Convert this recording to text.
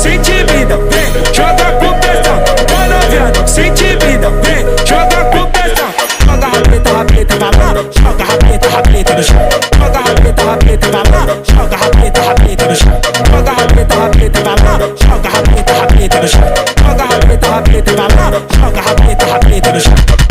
Sente vida, vem, joga com pressão. Vai novinha, sente vida, vem, joga com pressão. Joga rabeta, vai lá, joga rabeta no chão. Joga rabeta, vai lá, joga rabeta no chão. Joga rabeta, vai lá, joga rabeta no chão. Joga rabeta, vai lá, joga rabeta no chão.